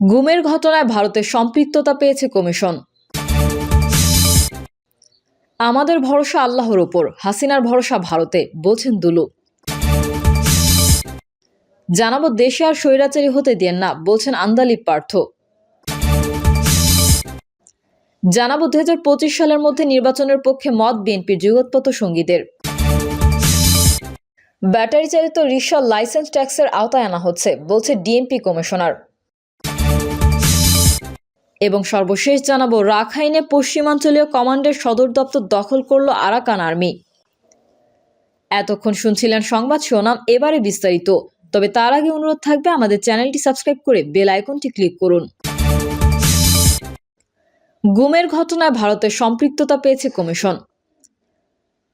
গুমের ঘটনায় ভারতের সম্পৃক্ততা পেয়েছে কমিশন। আমাদের ভরসা আল্লাহর ওপর, হাসিনার ভরসা ভারতে, বলছেন দুলু। জানাবো দেশে আর স্বৈরাচারী হতে দেন না, বলছেন আন্দালিব পার্থ। জানাবো 2025 সালের মধ্যে নির্বাচনের পক্ষে মত বিএনপির যুগোৎপত সঙ্গীদের। ব্যাটারি চালিত রিকশা লাইসেন্স ট্যাক্সের আওতায় আনা হচ্ছে, বলছে ডিএমপি কমিশনার। এবং সর্বশেষ জানাবো রাখাইনে পশ্চিমাঞ্চলীয় কমান্ডের সদর দপ্তর দখল করল আরাকান আর্মি। এতক্ষণ শুনছিলেন সংবাদ শিরোনাম, এবারে বিস্তারিত। তবে তার আগে অনুরোধ থাকবে আমাদের চ্যানেলটি সাবস্ক্রাইব করে বেল আইকনটি ক্লিক করুন। গুমের ঘটনায় ভারতের সম্পৃক্ততা পেয়েছে কমিশন।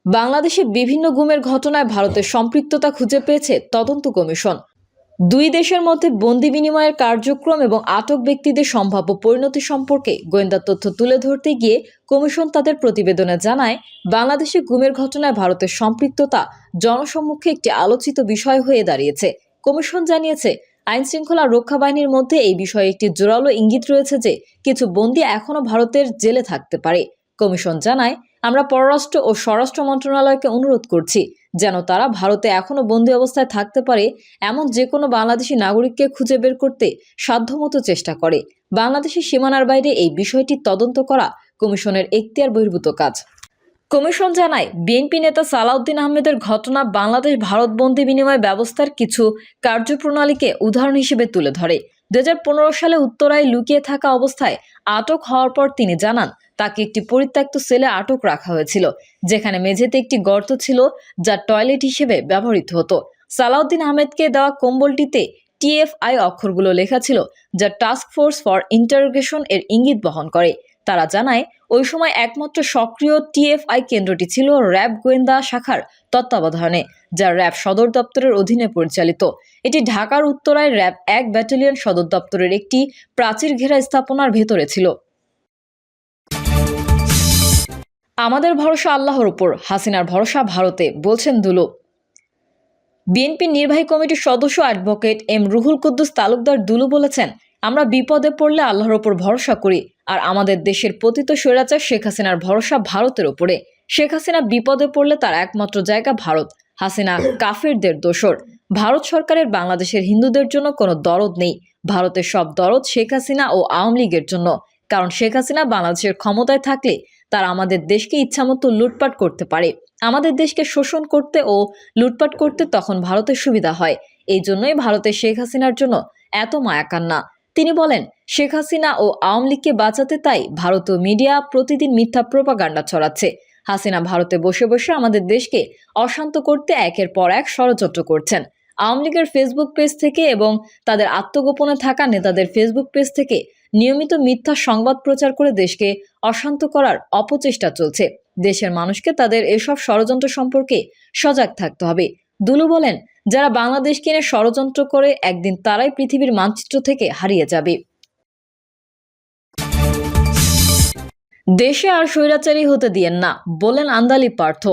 বাংলাদেশে বিভিন্ন গুমের ঘটনায় ভারতের সম্পৃক্ততা খুঁজে পেয়েছে তদন্ত কমিশন। দুই দেশের মধ্যে বন্দি বিনিময়ের কার্যক্রম এবং আটক ব্যক্তিদের সম্ভাব্য পরিণতি সম্পর্কে গোয়েন্দা তথ্য তুলে ধরতে গিয়ে কমিশন তাদের প্রতিবেদনে জানায়, বাংলাদেশে গুমের ঘটনায় ভারতের সম্পৃক্ততা জনসম্মুখে একটি আলোচিত বিষয় হয়ে দাঁড়িয়েছে। কমিশন জানিয়েছে, আইনশৃঙ্খলা রক্ষা বাহিনীর মধ্যে এই বিষয়ে একটি জোরালো ইঙ্গিত রয়েছে যে কিছু বন্দী এখনও ভারতের জেলে থাকতে পারে। কমিশন জানায়, আমরা পররাষ্ট্র ও স্বরাষ্ট্র মন্ত্রণালয়কে অনুরোধ করছি যেন তারা ভারতে এখনো বন্দী অবস্থায় থাকতে পারে এমন যে কোনো বাংলাদেশি নাগরিককে খুঁজে বের করতে সাধ্যমতো চেষ্টা করে। বাংলাদেশের সীমানার বাইরে এই বিষয়টি তদন্ত করা কমিশনের এখতিয়ার বহির্ভূত কাজ। কমিশন জানায়, বিএনপি নেতা সালাউদ্দিন আহমেদের ঘটনা বাংলাদেশ ভারত বন্দি বিনিময় ব্যবস্থার কিছু কার্যপ্রণালীকে উদাহরণ হিসেবে তুলে ধরে। 2015 সালে উত্তরায় লুকিয়ে থাকা অবস্থায় আটক হওয়ার পর তিনি জানান, তাকে একটি পরিত্যক্ত সেলে আটক রাখা হয়েছিল, যেখানে মেঝেতে একটি গর্ত ছিল যা টয়লেট হিসেবে ব্যবহৃত হতো। সালাউদ্দিন আহমেদকে দেওয়া কম্বলটিতে টিএফআই অক্ষরগুলো লেখা ছিল, যা টাস্ক ফোর্স ফর ইন্টারোগেশন এর ইঙ্গিত বহন করে। তারা জানায়, ওই সময় একমাত্র সক্রিয় টিএফআই কেন্দ্রটি ছিল র্যাব গোয়েন্দা শাখার তত্ত্বাবধানে, যা র্যাব সদর দপ্তরের অধীনে পরিচালিত। এটি ঢাকার উত্তরায় র্যাব 1 ব্যাটালিয়ন সদর দপ্তরের একটি প্রাচীর ঘেরা স্থাপনার ভেতরে ছিল। আমাদের ভরসা আল্লাহর উপর, হাসিনার ভরসা ভারতে, বলছেন দুলু। বিএনপির নির্বাহী কমিটির সদস্য অ্যাডভোকেট এম রুহুল কুদ্দুস তালুকদার দুলু বলেছেন, আমরা বিপদে পড়লে আল্লাহর ওপর ভরসা করি, আর আমাদের দেশের পতিত স্বৈরাচার শেখ হাসিনার ভরসা ভারতের ওপরে। শেখ হাসিনা বিপদে পড়লে তার একমাত্র জায়গা ভারত। হাসিনা কাফিরদের দোসর। ভারত সরকারের বাংলাদেশের হিন্দুদের জন্য কোনো দরদ নেই। ভারতের সব দরদ শেখ হাসিনা ও আওয়ামী লীগের জন্য। কারণ শেখ হাসিনা বাংলাদেশের ক্ষমতায় থাকলে তারা আমাদের দেশকে ইচ্ছামতো লুটপাট করতে পারে। আমাদের দেশকে শোষণ করতে ও লুটপাট করতে তখন ভারতের সুবিধা হয়। এই জন্যই ভারতের শেখ হাসিনার জন্য এত মায়া কান্না। তিনি বলেন, শেখ হাসিনা ও আওয়ামী লীগকে বাঁচাতে তাই ভারতীয় মিডিয়া প্রতিদিন মিথ্যা প্রোপাগান্ডা ছড়াচ্ছে। হাসিনা ভারতে বসে বসে আমাদের দেশকে অশান্ত করতে একের পর এক ষড়যন্ত্র করছেন। আওয়ামী লীগের ফেসবুক পেজ থেকে এবং তাদের আত্মগোপনে থাকা নেতাদের ফেসবুক পেজ থেকে নিয়মিত মিথ্যা সংবাদ প্রচার করে দেশকে অশান্ত করার অপচেষ্টা চলছে। দেশের মানুষকে তাদের এসব ষড়যন্ত্র সম্পর্কে সজাগ থাকতে হবে। দুলু বলেন, যারা বাংলাদেশকে নিয়ে ষড়যন্ত্র করে একদিন তারাই পৃথিবীর মানচিত্র থেকে হারিয়ে যাবে। দেশে আর স্বৈরাচারী হতে দিয়েন না, বলেন আন্দালিব পার্থ।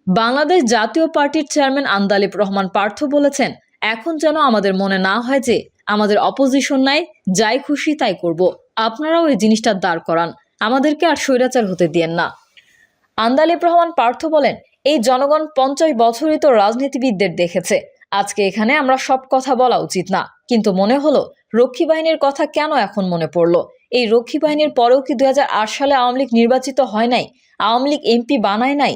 বাংলাদেশ জাতীয় পার্টির চেয়ারম্যান আন্দালিব রহমান পার্থ বলেছেন, এখন যেন আমাদের মনে না হয় যে আমাদের অপোজিশন নাই, যাই খুশি তাই করব। আপনারাও এই জিনিসটা দাঁড় করান, আমাদেরকে আর স্বৈরাচার হতে দিয়েন না। আন্দালিব রহমান পার্থ বলেন, এই জনগণ 50 বছরই তো রাজনীতিবিদদের দেখেছে। আজকে এখানে আমরা সব কথা বলা উচিত না, কিন্তু মনে হলো রক্ষী বাহিনীর কথা কেন এখন মনে পড়লো। এই রক্ষী বাহিনীর পরেও কি 2008 সালে আওয়ামী লীগ নির্বাচিত হয় নাই? আওয়ামী লীগ এমপি বানায় নাই?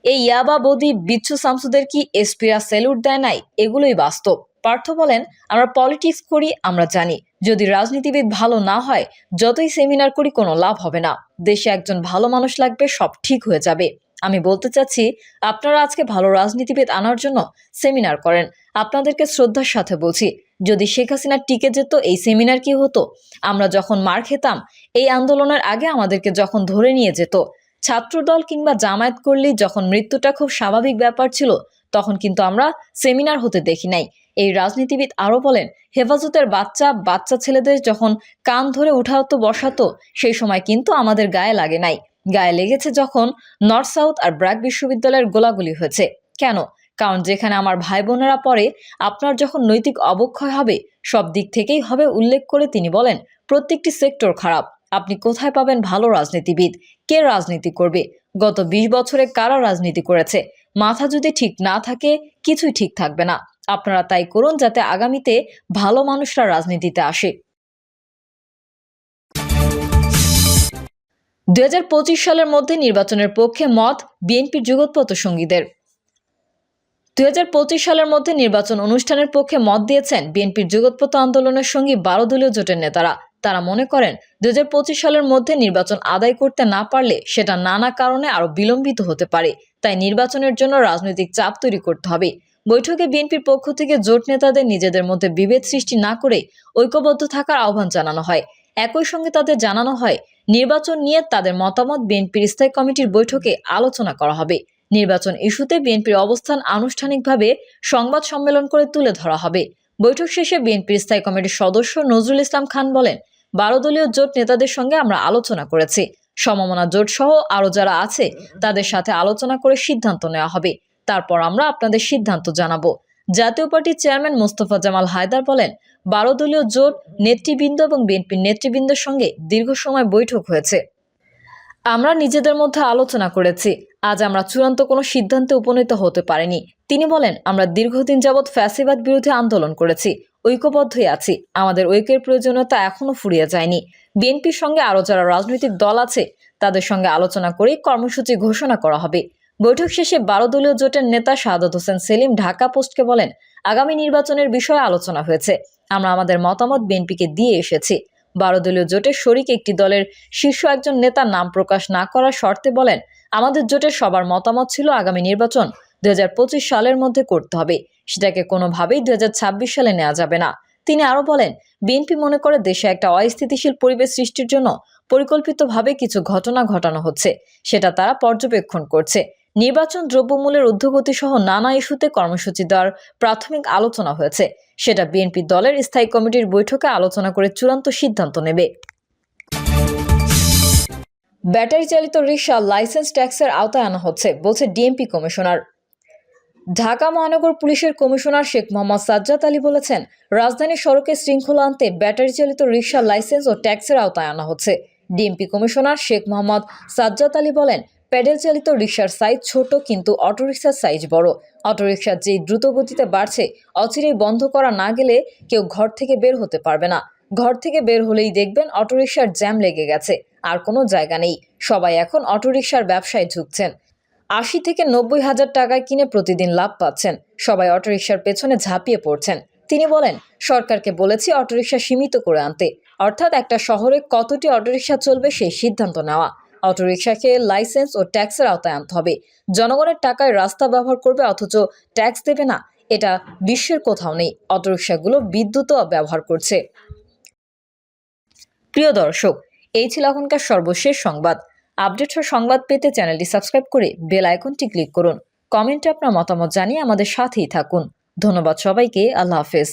এই ইয়াবা বদি বিচ্ছু শামসুদের কি এসপিরা স্যালুট দেয় নাই? এগুলোই বাস্তব। পার্থ বলেন, আমরা পলিটিক্স করি, আমরা জানি যদি রাজনীতিবিদ ভালো না হয়, যতই সেমিনার করি কোনো লাভ হবে না। দেশে একজন ভালো মানুষ লাগবে, সব ঠিক হয়ে যাবে। আমি বলতে চাচ্ছি, আপনারা আজকে ভালো রাজনীতিবিদ আনার জন্য সেমিনার করেন। আপনাদেরকে শ্রদ্ধার সাথে বলছি, যদি শেখ হাসিনা টিকে যেত, এই সেমিনার কি হতো? আমরা যখন মার খেতাম, এই আন্দোলনের আগে আমাদেরকে যখন ধরে নিয়ে যেত, ছাত্রদল কিংবা জামায়াত করলেই যখন মৃত্যুটা খুব স্বাভাবিক ব্যাপার ছিল, তখন কিন্তু আমরা সেমিনার হতে দেখি নাই। এই রাজনীতিবিদ আরো বলেন, হেফাজতের বাচ্চা ছেলেদের যখন কান ধরে উঠাতো বসাতো, সেই সময় কিন্তু আমাদের গায়ে লাগে নাই। গায়ে লেগেছে যখন নর্থ সাউথ আর ব্র্যাক বিশ্ববিদ্যালয়ের গোলাগুলি হয়েছে। কেন? কারণ যেখানে আমার ভাই বোনেরা পড়ে, আপনার যখন নৈতিক অবক্ষয় হবে, সব দিক থেকেই হবে উল্লেখ করে তিনি বলেন, প্রত্যেকটি সেক্টর খারাপ। আপনি কোথায় পাবেন ভালো রাজনীতিবিদ? কে রাজনীতি করবে? গত 20 বছরে কারা রাজনীতি করেছে? মাথা যদি ঠিক না থাকে, কিছুই ঠিক থাকবে না। আপনারা তাই করুন যাতে আগামীতে ভালো মানুষরা রাজনীতিতে আসে। 2025 সালের মধ্যে নির্বাচনের পক্ষে মত বিএনপির যুগপৎ সঙ্গীদের। 2025 সালের মধ্যে নির্বাচন অনুষ্ঠানের পক্ষে মত দিয়েছেন বিএনপির যুগপৎ আন্দোলনের সঙ্গী 12 দলীয় জোটের নেতারা। তারা মনে করেন 2025 সালের মধ্যে নির্বাচন আদায় করতে না পারলে সেটা নানা কারণে আরো বিলম্বিত হতে পারে। তাই নির্বাচনের জন্য রাজনৈতিক চাপ তৈরি করতে হবে। বৈঠকে বিএনপির পক্ষ থেকে জোট নেতাদের নিজেদের মধ্যে বিভেদ সৃষ্টি না করে ঐক্যবদ্ধ থাকার আহ্বান জানানো হয়। একই সঙ্গে তাদের জানানো হয়, নির্বাচন নিয়ে তাদের মতামত বিএনপির স্থায়ী কমিটির বৈঠকে আলোচনা করা হবে। নির্বাচন ইস্যুতে বিএনপির অবস্থান আনুষ্ঠানিকভাবে সংবাদ সম্মেলন করে তুলে ধরা হবে। বৈঠক শেষে বিএনপির স্থায়ী কমিটির সদস্য নজরুল ইসলাম খান বলেন, 12 দলীয় জোট নেতাদের সঙ্গে আমরা আলোচনা করেছি। সমমনা জোট সহ আরো যারা আছে তাদের সাথে আলোচনা করে সিদ্ধান্ত নেওয়া হবে। তারপর আমরা আপনাদের সিদ্ধান্ত জানাবো। জাতীয় পার্টির চেয়ারম্যান মোস্তফা জামাল হায়দার বলেন, 12 দলীয় জোট নেতৃবৃন্দ এবং বিএনপির নেতৃবৃন্দের সঙ্গে দীর্ঘ সময় বৈঠক হয়েছে। আমরা নিজেদের মধ্যে আলোচনা করেছি। আজ আমরা চূড়ান্ত কোনো সিদ্ধান্তে উপনীত হতে পারিনি। তিনি বলেন, আমরা দীর্ঘদিন যাবৎ ফ্যাসিবাদ বিরোধী আন্দোলন করেছি, ঐক্যবদ্ধই আছি। আমাদের ঐক্যের প্রয়োজনীয়তা এখনো ফুরিয়ে যায়নি। বিএনপির সঙ্গে আরো যারা রাজনৈতিক দল আছে তাদের সঙ্গে আলোচনা করেই কর্মসূচি ঘোষণা করা হবে। বৈঠক শেষে 12 দলীয় জোটের নেতা শাহাদাত হোসেন সেলিম ঢাকা পোস্টকে বলেন, আগামী নির্বাচনের বিষয়ে আলোচনা হয়েছে। আমরা আমাদের মতামত বিএনপিকে দিয়ে এসেছি। 12 দলীয় জোটের শরিক একটি দলের শীর্ষ একজন নেতা নাম প্রকাশ না করার শর্তে বলেন, আমাদের জোটের সবার মতামত ছিল আগামী নির্বাচন 2025 সালের মধ্যে করতে হবে। সেটাকে কোনোভাবেই 2026 সালে নেওয়া যাবে না। তিনি আরো বলেন, বিএনপি মনে করে দেশে একটা অস্থিতিশীল পরিবেশ সৃষ্টির জন্য পরিকল্পিতভাবে কিছু ঘটনা ঘটানো হচ্ছে, সেটা তারা পর্যবেক্ষণ করছে। নির্বাচন, দ্রব্যমূল্যের ঊর্ধ্বগতি সহ নানা ইস্যুতে কর্মসূচি দেওয়ার প্রাথমিক আলোচনা হয়েছে। সেটা বিএনপি দলের স্থায়ী কমিটির বৈঠকে আলোচনা করে চূড়ান্ত সিদ্ধান্ত নেবে। ব্যাটারি চালিত রিকশা লাইসেন্স ট্যাক্সের আওতায় আনা হচ্ছে বলছে ডিএমপি কমিশনার। ঢাকা মহানগর পুলিশের কমিশনার শেখ মোহাম্মদ সাজ্জাদ আলী বলেছেন, রাজধানীর সড়কে শৃঙ্খলা আনতে ব্যাটারি চালিত রিকশা লাইসেন্স ও ট্যাক্সের আওতায় আনা হচ্ছে। ডিএমপি কমিশনার শেখ মোহাম্মদ সাজ্জাদ আলী বলেন, প্যাডেল চালিত রিকশার সাইজ ছোট কিন্তু অটোরিকশার সাইজ বড়। অটোরিকশা যেই দ্রুত গতিতে বাড়ছে, অচিরেই বন্ধ করা না গেলে কেউ ঘর থেকে বের হতে পারবে না। ঘর থেকে বের হলেই দেখবেন অটোরিকশার জ্যাম লেগে গেছে, আর কোনো জায়গা নেই। সবাই এখন অটোরিকশার ব্যবসায় ঝুঁকছেন। 80 থেকে 90 হাজার টাকায় কিনে প্রতিদিন লাভ পাচ্ছেন। সবাই অটোরিকশার পেছনে ঝাঁপিয়ে পড়ছেন। তিনি বলেন, সরকারকে বলেছি অটোরিকশা সীমিত করে আনতে, অর্থাৎ একটা শহরে কতটি অটোরিকশা চলবে সেই সিদ্ধান্ত নেওয়া। অটোরিকশাকে লাইসেন্স ও ট্যাক্সের আওতায় আনতে হবে। জনগণের টাকায় রাস্তা ব্যবহার করবে অথচ ট্যাক্স দেবে না, এটা বিশ্বের কোথাও নেই। অটোরিকশাগুলো বিদ্যুৎও ব্যবহার করছে। প্রিয় দর্শক, এই ছিল এখনকার সর্বশেষ সংবাদ। আপডেট ও সংবাদ পেতে চ্যানেলটি সাবস্ক্রাইব করে বেল আইকনটি ক্লিক করুন। কমেন্টে আপনার মতামত জানিয়ে আমাদের সাথেই থাকুন। ধন্যবাদ সবাইকে। আল্লাহ হাফেজ।